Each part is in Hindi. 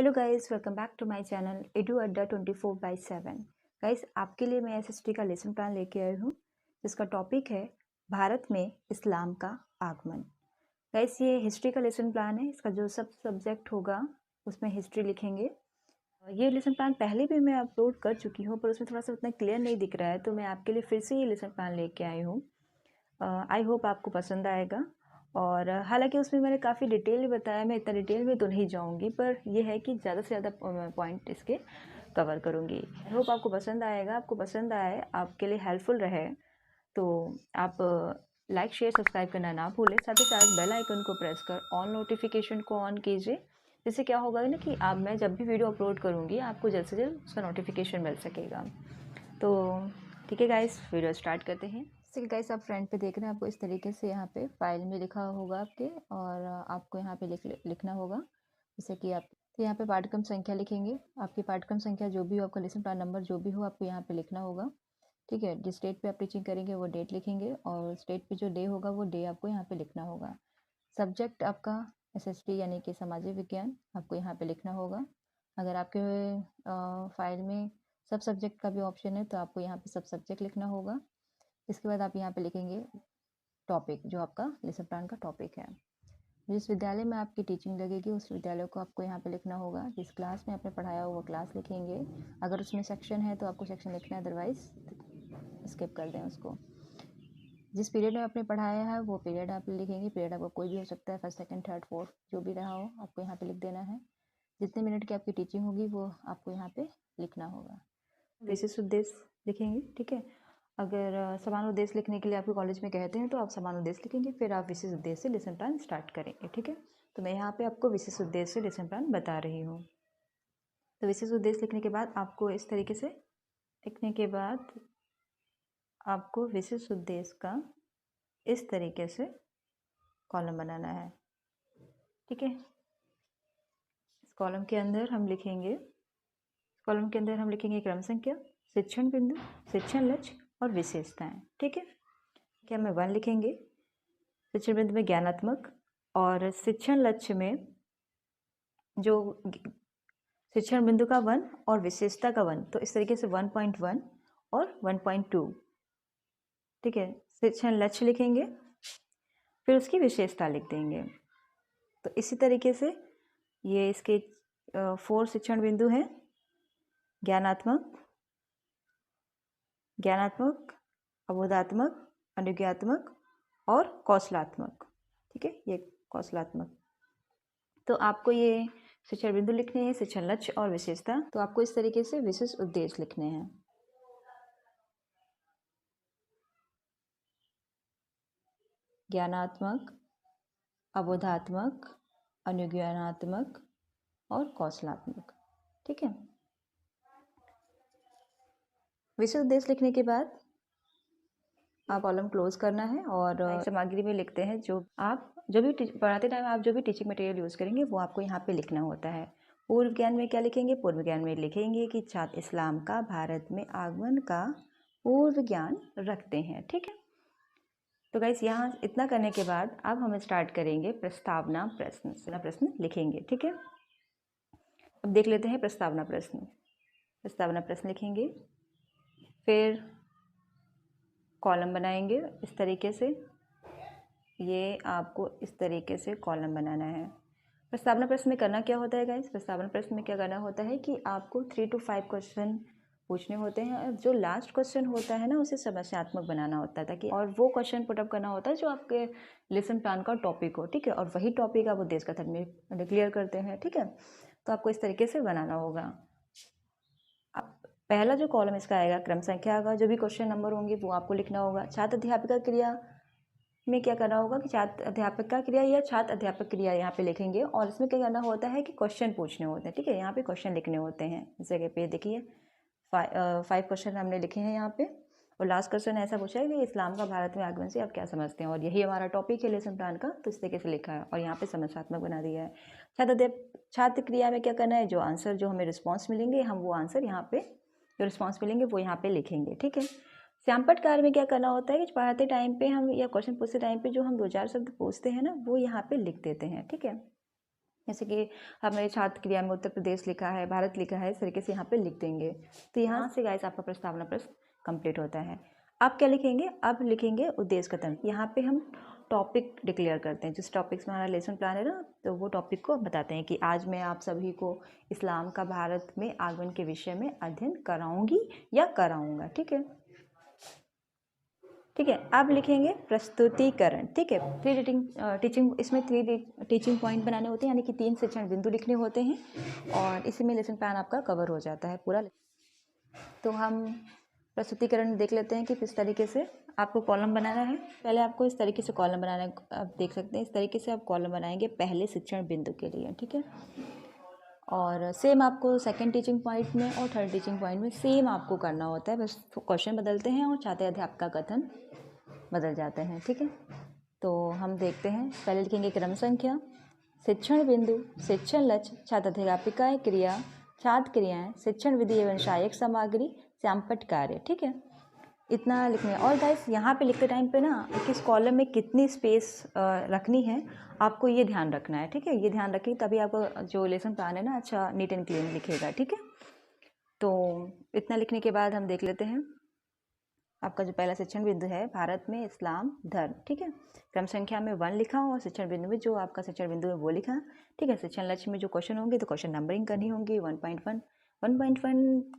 Hello guys, welcome back to my channel edu Adda 24/7। Guys, आपके लिए मैं एसएसटी का लेसन प्लान लेके आई हूँ जिसका टॉपिक है भारत में इस्लाम का आगमन। गाइस, ये हिस्ट्री का लेसन प्लान है। इसका जो सब सब्जेक्ट होगा उसमें हिस्ट्री लिखेंगे। ये लेसन प्लान पहले भी मैं अपलोड कर चुकी हूँ पर उसमें थोड़ा सा उतना क्लियर नहीं दिख रहा है, तो मैं आपके लिए फिर से ये लेसन प्लान लेके आई हूँ। आई होप आपको पसंद आएगा। और हालांकि उसमें मैंने काफ़ी डिटेल में बताया, मैं इतना डिटेल में तो नहीं जाऊंगी, पर यह है कि ज़्यादा से ज़्यादा पॉइंट इसके कवर करूंगी। आई होप आपको पसंद आएगा। आपको पसंद आए, आपके लिए हेल्पफुल रहे, तो आप लाइक शेयर सब्सक्राइब करना ना भूलें। साथ ही साथ बेल आइकन को प्रेस कर ऑल नोटिफिकेशन को ऑन कीजिए, जिससे क्या होगा ना कि आप मैं जब भी वीडियो अपलोड करूँगी आपको जल्द से जल्द उसका नोटिफिकेशन मिल सकेगा। तो ठीक है गाइस, वीडियो स्टार्ट करते हैं। जैसे गाइस, आप फ्रंट पे देख रहे हैं, आपको इस तरीके से यहाँ पे फाइल में लिखा होगा आपके, और आपको यहाँ पे लिखना होगा। जैसे कि आप तो यहाँ पे पाठ्यक्रम संख्या लिखेंगे। आपकी पाठ्यक्रम संख्या जो भी हो, आपका लेसन प्लान नंबर जो भी हो, आपको यहाँ पे लिखना होगा। ठीक है, जिस डेट पे आप टीचिंग करेंगे वो डेट लिखेंगे, और स्टेट पे जो डे होगा वो डे आपको यहाँ पे लिखना होगा। सब्जेक्ट आपका एसएसटी यानी कि सामाजिक विज्ञान आपको यहाँ पे लिखना होगा। अगर आपके फाइल में सब सब्जेक्ट का भी ऑप्शन है तो आपको यहाँ पे सब सब्जेक्ट लिखना होगा। इसके बाद आप यहाँ पे लिखेंगे टॉपिक, जो आपका लेसन प्लान का टॉपिक है। जिस विद्यालय में आपकी टीचिंग लगेगी उस विद्यालय को आपको यहाँ पे लिखना होगा। जिस क्लास में आपने पढ़ाया हो वो क्लास लिखेंगे। अगर उसमें सेक्शन है तो आपको सेक्शन लिखना है, अदरवाइज स्किप कर दें उसको। जिस पीरियड में आपने पढ़ाया है वो पीरियड आप लिखेंगे। पीरियड आपका कोई भी हो सकता है, फर्स्ट सेकंड थर्ड फोर्थ जो भी रहा हो, आपको यहाँ पे लिख देना है। जितने मिनट की आपकी टीचिंग होगी वो आपको यहाँ पे लिखना होगा। विशेष उद्देश्य लिखेंगे। ठीक है, अगर समान उद्देश्य लिखने के लिए आपके कॉलेज में कहते हैं तो आप समान उद्देश्य लिखेंगे, फिर आप विशेष उद्देश्य से लेसन प्लान स्टार्ट करेंगे। ठीक है, तो मैं यहाँ पे आपको विशेष उद्देश्य से लेसन प्लान बता रही हूँ। तो विशेष उद्देश्य लिखने के बाद आपको इस तरीके से लिखने के बाद आपको विशेष उद्देश्य का इस तरीके से कॉलम बनाना है। ठीक है, इस कॉलम के अंदर हम लिखेंगे क्रम संख्या, शिक्षण बिंदु, शिक्षण लक्ष्य और विशेषताएं। ठीक है, क्या में 1 लिखेंगे, शिक्षण बिंदु में ज्ञानात्मक, और शिक्षण लक्ष्य में जो शिक्षण बिंदु का 1 और विशेषता का 1, तो इस तरीके से 1.1 और 1.2। ठीक है, शिक्षण लक्ष्य लिखेंगे, फिर उसकी विशेषता लिख देंगे। तो इसी तरीके से ये इसके 4 शिक्षण बिंदु हैं: ज्ञानात्मक, अबोधात्मक, अनुज्ञात्मक और कौशलात्मक। ठीक है, ये कौशलात्मक। तो आपको ये शिक्षण बिंदु लिखने हैं, शिक्षण लक्ष्य और विशेषता। तो आपको इस तरीके से विशेष उद्देश्य लिखने हैं। ज्ञानात्मक, अबोधात्मक, अनुज्ञानात्मक और कौशलात्मक। ठीक है, विशेष उद्देश्य लिखने के बाद आप कॉलम क्लोज करना है, और सामग्री में लिखते हैं जो भी पढ़ाते टाइम आप जो भी टीचिंग मटेरियल यूज़ करेंगे वो आपको यहाँ पे लिखना होता है। पूर्व ज्ञान में क्या लिखेंगे? पूर्व ज्ञान में लिखेंगे कि छात्र इस्लाम का भारत में आगमन का पूर्व ज्ञान रखते हैं। ठीक है, तो गाइस यहाँ इतना करने के बाद अब हम स्टार्ट करेंगे प्रस्तावना प्रश्न लिखेंगे। ठीक है, अब देख लेते हैं प्रस्तावना प्रश्न लिखेंगे, फिर कॉलम बनाएंगे इस तरीके से। ये आपको इस तरीके से कॉलम बनाना है। प्रस्तावना प्रश्न में करना क्या होता है गाइस? प्रस्तावना प्रश्न में क्या करना होता है कि आपको 3 to 5 क्वेश्चन पूछने होते हैं, और जो लास्ट क्वेश्चन होता है ना उसे समस्यात्मक बनाना होता है, ताकि और वो क्वेश्चन पुटअप करना होता है जो आपके लेसन प्लान का टॉपिक हो। ठीक है, और वही टॉपिक आप उद्देश्य कथन में डिक्लेयर करते हैं। ठीक है, तो आपको इस तरीके से बनाना होगा। अब पहला जो कॉलम इसका आएगा क्रम संख्या का, जो भी क्वेश्चन नंबर होंगे वो आपको लिखना होगा। छात्र अध्यापिका क्रिया में क्या करना होगा कि छात्र अध्यापक का क्रिया या छात्र अध्यापक क्रिया यहाँ पे लिखेंगे, और इसमें क्या करना होता है कि क्वेश्चन पूछने होते हैं। ठीक है, यहाँ पे क्वेश्चन लिखने होते हैं। इस जगह पे देखिए 5 क्वेश्चन हमने लिखे हैं यहाँ पे, और लास्ट क्वेश्चन ऐसा पूछा है कि इस्लाम का भारत में आगमन से आप क्या समझते हैं, और यही हमारा टॉपिक है लेसन प्लान का, तो इस तरीके से लिखा है और यहाँ पे समस्यात्मक बना दिया है। छात्र क्रिया में क्या करना है, जो आंसर जो हमें रिस्पॉन्स मिलेंगे हम वो आंसर यहाँ पे जो रिस्पॉन्स मिलेंगे वो यहाँ पे लिखेंगे। ठीक है, श्यामपट्ट कार्य में क्या करना होता है कि पढ़ाते टाइम पे हम या क्वेश्चन पूछते टाइम पे जो हम 2-4 शब्द पूछते हैं ना वो यहाँ पे लिख देते हैं। ठीक है, जैसे कि हमें छात्र क्रिया में उत्तर प्रदेश लिखा है, भारत लिखा है, इस तरीके से यहाँ पे लिख देंगे। तो यहाँ से गाइस आपका प्रस्तावना प्रश्न कंप्लीट होता है। अब क्या लिखेंगे? अब लिखेंगे उद्देश्य कथन। यहाँ पे हम टॉपिक डिक्लेयर करते हैं, जिस टॉपिक में हमारा लेसन प्लान है ना, तो वो टॉपिक को बताते हैं कि आज मैं आप सभी को इस्लाम का भारत में आगमन के विषय में अध्ययन कराऊंगी या कराऊंगा। ठीक है, ठीक है। अब लिखेंगे प्रस्तुतिकरण। ठीक है, टीचिंग इसमें 3 टीचिंग पॉइंट बनाने होते हैं, यानी कि 3 शिक्षण बिंदु लिखने होते हैं, और इसी में लेसन प्लान आपका कवर हो जाता है पूरा। तो हम प्रस्तुतिकरण देख लेते हैं कि किस तरीके से आपको कॉलम बनाना है। पहले आपको इस तरीके से कॉलम बनाना है, आप देख सकते हैं इस तरीके से आप कॉलम बनाएंगे पहले शिक्षण बिंदु के लिए। ठीक है, और सेम आपको सेकंड टीचिंग पॉइंट में और थर्ड टीचिंग पॉइंट में सेम आपको करना होता है, बस क्वेश्चन बदलते हैं और छात्र अध्यापक का कथन बदल जाते हैं। ठीक है, तो हम देखते हैं। पहले लिखेंगे क्रम संख्या, शिक्षण बिंदु, शिक्षण लक्ष्य, छात्र अध्यापिकाएँ क्रिया, छात्र क्रियाएँ, शिक्षण विधि एवं सहायक सामग्री, श्यामपट्ट कार्य। ठीक है, इतना लिखना है। और गाइस यहाँ पे लिखते टाइम पे ना किस कॉलम में कितनी स्पेस रखनी है आपको ये ध्यान रखना है। ठीक है, ये ध्यान रखिए, तभी आपको जो लेसन प्लान है ना अच्छा नीट एंड क्लीन लिखेगा। ठीक है, तो इतना लिखने के बाद हम देख लेते हैं आपका जो पहला शिक्षण बिंदु है भारत में इस्लाम धर्म। ठीक है, क्रम संख्या में 1 लिखा और शिक्षण बिंदु में जो आपका शिक्षण बिंदु है वो लिखा। ठीक है, शिक्षण लक्ष्य में जो क्वेश्चन होंगे तो क्वेश्चन नंबरिंग करनी होंगी। 1.1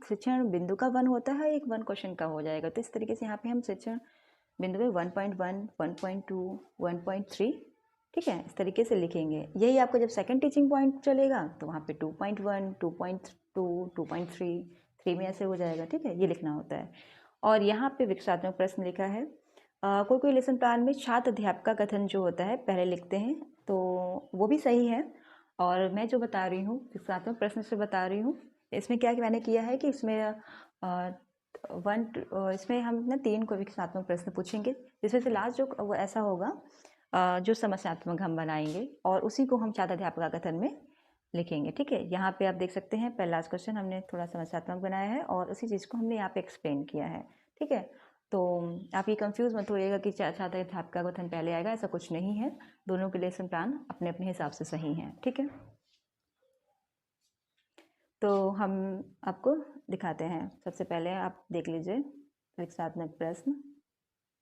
शिक्षण बिंदु का 1 होता है, एक 1 क्वेश्चन का हो जाएगा। तो इस तरीके से यहाँ पे हम शिक्षण बिंदु में 1.1, 1.2, 1.3, ठीक है, इस तरीके से लिखेंगे। यही आपको जब सेकंड टीचिंग पॉइंट चलेगा तो वहाँ पे 2.1, 2.2, 2.3, 3 में ऐसे हो जाएगा। ठीक है, ये लिखना होता है। और यहाँ पे विकसात्मक प्रश्न लिखा है। कोई लेसन प्लान में छात्र अध्यापक का कथन जो होता है पहले लिखते हैं, तो वो भी सही है। और मैं जो बता रही हूँ विकसात्मक प्रश्न से बता रही हूँ, इसमें क्या मैंने किया है कि इसमें इसमें हम ना 3 को विकसात्मक प्रश्न पूछेंगे, जिसमें से लास्ट जो वो ऐसा होगा जो समस्यात्मक हम बनाएंगे, और उसी को हम छात्र अध्यापक का कथन में लिखेंगे। ठीक है, यहाँ पे आप देख सकते हैं पहला क्वेश्चन हमने थोड़ा समस्यात्मक बनाया है और उसी चीज़ को हमने यहाँ पे एक्सप्लेन किया है। ठीक है, तो आप ये कंफ्यूज मत होइएगा कि छात्र अध्यापक का कथन पहले आएगा, ऐसा कुछ नहीं है। दोनों के लेसन प्लान अपने अपने हिसाब से सही हैं। ठीक है, तो हम आपको दिखाते हैं। सबसे पहले आप देख लीजिए विकसात्मक प्रश्न।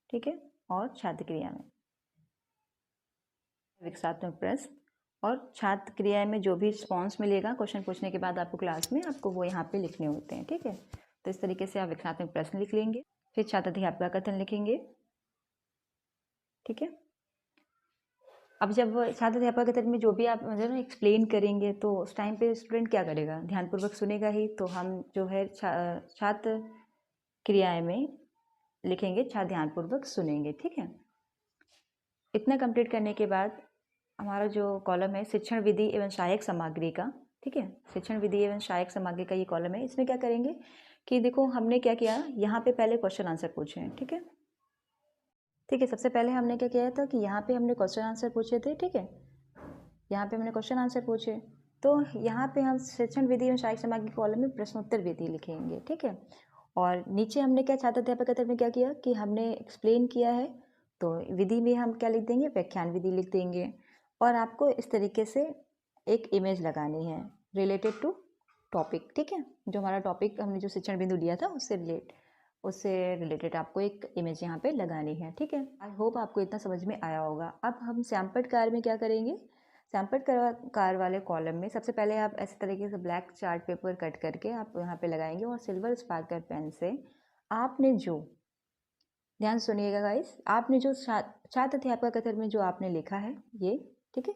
ठीक है, और छात्र क्रिया में विकसात्मक प्रश्न और छात्र क्रिया में जो भी रिस्पॉन्स मिलेगा क्वेश्चन पूछने के बाद आपको क्लास में, आपको वो यहाँ पे लिखने होते हैं। ठीक है, तो इस तरीके से आप विकसात्मक प्रश्न लिख लेंगे, फिर छात्र अध्यापक का कथन लिखेंगे। ठीक है, अब जब छात्र अध्यापक कथन में जो भी आप मतलब एक्सप्लेन करेंगे तो उस टाइम पे स्टूडेंट क्या करेगा, ध्यानपूर्वक सुनेगा ही। तो हम जो है छात्र क्रियाएं में लिखेंगे छात्र ध्यानपूर्वक सुनेंगे। ठीक है, इतना कंप्लीट करने के बाद हमारा जो कॉलम है शिक्षण विधि एवं सहायक सामग्री का। ठीक है, शिक्षण विधि एवं सहायक सामग्री का ये कॉलम है। इसमें क्या करेंगे कि देखो हमने क्या किया, यहाँ पे पहले क्वेश्चन आंसर पूछे हैं। ठीक है, ठीक है, सबसे पहले हमने क्या किया था कि यहाँ पे हमने क्वेश्चन आंसर पूछे थे। ठीक है, यहाँ पे हमने क्वेश्चन आंसर पूछे, तो यहाँ पे हम शिक्षण विधि एवं सहायक सामग्री कॉलम में प्रश्नोत्तर विधि लिखेंगे। ठीक है, और नीचे हमने क्या छात्र अध्यापक कथन में क्या किया कि हमने एक्सप्लेन किया है, तो विधि में हम क्या लिख देंगे, व्याख्यान विधि लिख देंगे। और आपको इस तरीके से एक इमेज लगानी है रिलेटेड टू टॉपिक। ठीक है, जो हमारा टॉपिक हमने जो शिक्षण बिंदु लिया था उससे रिलेटेड आपको एक इमेज यहाँ पे लगानी है। ठीक है, आई होप आपको इतना समझ में आया होगा। अब हम श्यामपट्ट कार्य में क्या करेंगे, श्यामपट्ट कार्य वाले कॉलम में सबसे पहले आप ऐसे तरीके से ब्लैक चार्ट पेपर कट करके आप यहाँ पे लगाएंगे, और सिल्वर स्पार्कर पेन से आपने जो, ध्यान सुनिएगा गाइस, आपने जो छात्र अध्यापक कथन में जो आपने लिखा है ये, ठीक है,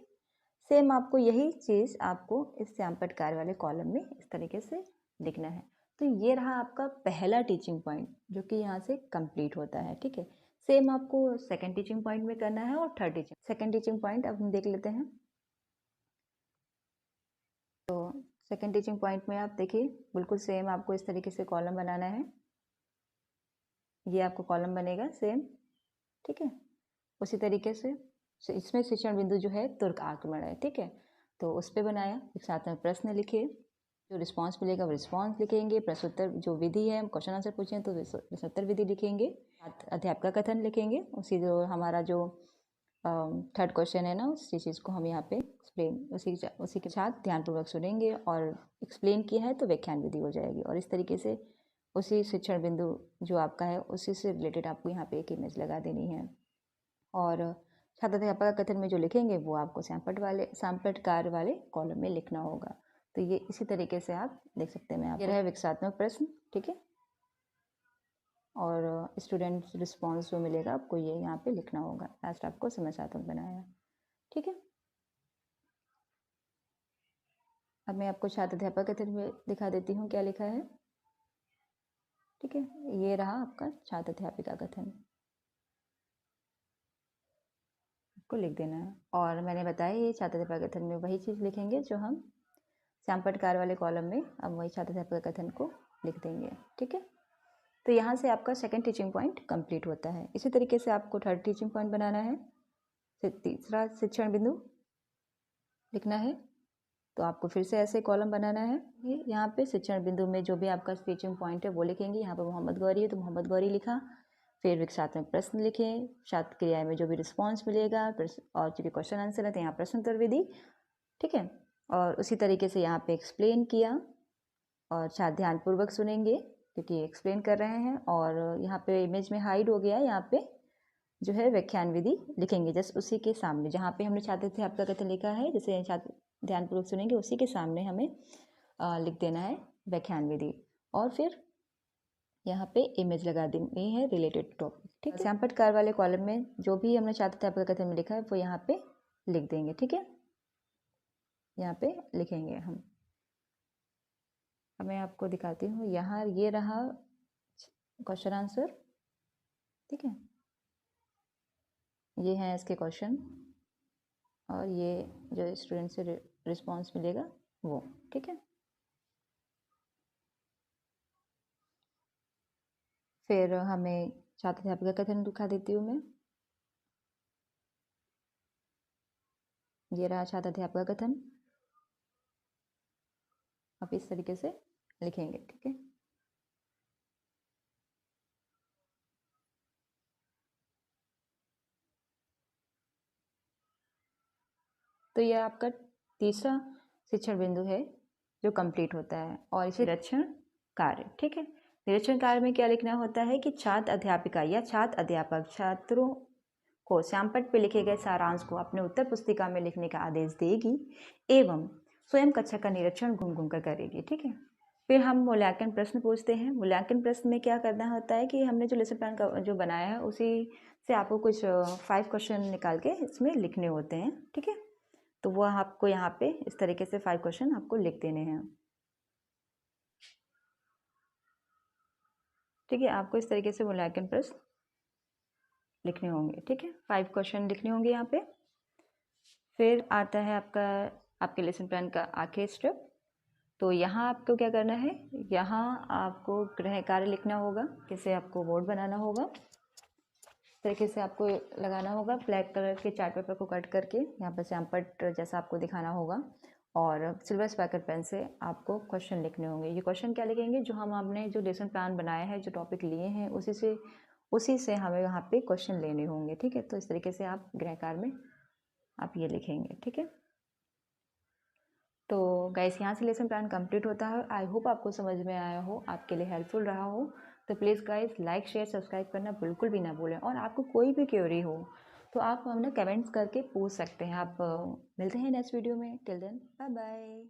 सेम आपको यही चीज़ आपको इस श्यामपट्ट कार्य वाले कॉलम में इस तरीके से लिखना है। तो ये रहा आपका पहला टीचिंग पॉइंट जो कि यहाँ से कंप्लीट होता है। ठीक है, सेम आपको सेकंड टीचिंग पॉइंट में करना है और थर्ड सेकंड टीचिंग पॉइंट अब हम देख लेते हैं। तो सेकंड टीचिंग पॉइंट में आप देखिए बिल्कुल सेम आपको इस तरीके से कॉलम बनाना है। ये आपको कॉलम बनेगा सेम। ठीक है, उसी तरीके से इसमें शिक्षण बिंदु जो है तुर्क आक्रमण है। ठीक है, तो उस पर बनाया, एक साथ में प्रश्न लिखे, जो रिस्पांस मिलेगा वो रिस्पांस लिखेंगे, प्रश्नोत्तर जो विधि है क्वेश्चन आंसर पूछें तो प्रश्नोत्तर विधि लिखेंगे, अध्यापक का कथन लिखेंगे, उसी जो हमारा जो थर्ड क्वेश्चन है ना, उसी चीज़ को हम यहाँ पे एक्सप्लेन उसी के साथ ध्यानपूर्वक सुनेंगे और एक्सप्लेन किया है तो व्याख्यान विधि हो जाएगी। और इस तरीके से उसी शिक्षण बिंदु जो आपका है उसी से रिलेटेड आपको यहाँ पे एक इमेज लगा देनी है। और छात्राध्यापक का कथन में जो लिखेंगे वो आपको सैंपट कार्य वाले कॉलम में लिखना होगा। तो ये इसी तरीके से आप देख सकते हैं। मैं आप ये रहा विकसात्मक प्रश्न, ठीक है, और स्टूडेंट रिस्पॉन्स जो मिलेगा आपको ये यहाँ पे लिखना होगा। लास्ट आपको समस्यात्मक बनाया, ठीक है। अब मैं आपको छात्राध्यापक कथन में दिखा देती हूँ क्या लिखा है, ठीक है। ये रहा आपका छात्राध्यापिका कथन, को लिख देना है। और मैंने बताया ये छात्राध्यापक कथन में वही चीज़ लिखेंगे जो हम सैंपट कार्य वाले कॉलम में अब वही छात्राध्यापक कथन को लिख देंगे, ठीक है। तो यहाँ से आपका सेकंड टीचिंग पॉइंट कंप्लीट होता है। इसी तरीके से आपको थर्ड टीचिंग पॉइंट बनाना है, फिर तीसरा शिक्षण बिंदु लिखना है। तो आपको फिर से ऐसे कॉलम बनाना है। ये यहाँ पे शिक्षण बिंदु में जो भी आपका टीचिंग पॉइंट है वो लिखेंगे। यहाँ पर मोहम्मद गौरी है तो मोहम्मद गौरी लिखा, फिर विकसात्मक प्रश्न लिखें, छात्र क्रिया में जो भी रिस्पॉन्स मिलेगा, और चूँकि क्वेश्चन आंसर है तो यहाँ प्रश्न उत्तर विधि, ठीक है। और उसी तरीके से यहाँ पे एक्सप्लेन किया और छात्र ध्यानपूर्वक सुनेंगे क्योंकि एक्सप्लेन कर रहे हैं। और यहाँ पे इमेज में हाइड हो गया, यहाँ पे जो है व्याख्यान विधि लिखेंगे जस्ट उसी के सामने जहाँ पे हमने छात्राध्यापक कथन लिखा है, जैसे छात्र ध्यानपूर्वक सुनेंगे उसी के सामने हमें लिख देना है व्याख्यान विधि। और फिर यहाँ पे इमेज लगा देनी है रिलेटेड टॉपिक, ठीक है। सैंपट कार्य वाले कॉलम में जो भी हमने छात्राध्यापक कथन में लिखा है वो यहाँ पे लिख देंगे, ठीक है। यहाँ पे लिखेंगे हम। अब मैं आपको दिखाती हूँ, यहाँ ये रहा क्वेश्चन आंसर, ठीक है। ये हैं इसके क्वेश्चन और ये जो स्टूडेंट से रिस्पॉन्स मिलेगा वो, ठीक है। फिर हमें छात्राध्यापक कथन दिखा देती हूँ मैं। ये रहा छात्राध्यापक कथन, आप इस तरीके से लिखेंगे, ठीक है। तो यह आपका तीसरा शिक्षण बिंदु है जो कंप्लीट होता है। और इसे निरीक्षण कार्य, ठीक है। निरीक्षण कार्य में क्या लिखना होता है कि छात्र अध्यापिका या छात्र अध्यापक छात्रों को सैंपट पे लिखे गए सारांश को अपने उत्तर पुस्तिका में लिखने का आदेश देगी एवं स्वयं कक्षा का निरीक्षण घूम घूम कर करेगी, ठीक है। फिर हम मूल्यांकन प्रश्न पूछते हैं। मूल्यांकन प्रश्न में क्या करना होता है कि हमने जो लेसन प्लान का जो बनाया है उसी से आपको कुछ 5 क्वेश्चन निकाल के इसमें लिखने होते हैं, ठीक है। तो वो आपको यहाँ पे इस तरीके से 5 क्वेश्चन आपको लिख देने हैं, ठीक है। आपको इस तरीके से मूल्यांकन प्रश्न लिखने होंगे, ठीक है। 5 क्वेश्चन लिखने होंगे यहाँ पे। फिर आता है आपके लेसन प्लान का आखिरी स्टेप। तो यहाँ आपको क्या करना है, यहाँ आपको गृह कार्य लिखना होगा, कैसे आपको बोर्ड बनाना होगा, इस तरीके से आपको लगाना होगा। ब्लैक कलर के चार्ट पेपर को कट करके यहाँ पर सैंपट जैसा आपको दिखाना होगा और सिल्वर स्पैकर पेन से आपको क्वेश्चन लिखने होंगे। ये क्वेश्चन क्या लिखेंगे, जो हमने जो लेसन प्लान बनाया है, जो टॉपिक लिए हैं उसी से हमें यहाँ पे क्वेश्चन लेने होंगे, ठीक है। तो इस तरीके से आप गृह कार्य में आप ये लिखेंगे, ठीक है। तो गाइस यहाँ से लेसन प्लान कंप्लीट होता है। आई होप आपको समझ में आया हो, आपके लिए हेल्पफुल रहा हो। तो please guys like share subscribe करना बिल्कुल भी ना भूलें। और आपको कोई भी क्वेरी हो तो आप हमें कमेंट्स करके पूछ सकते हैं। आप मिलते हैं नेक्स्ट वीडियो में। Till then bye bye.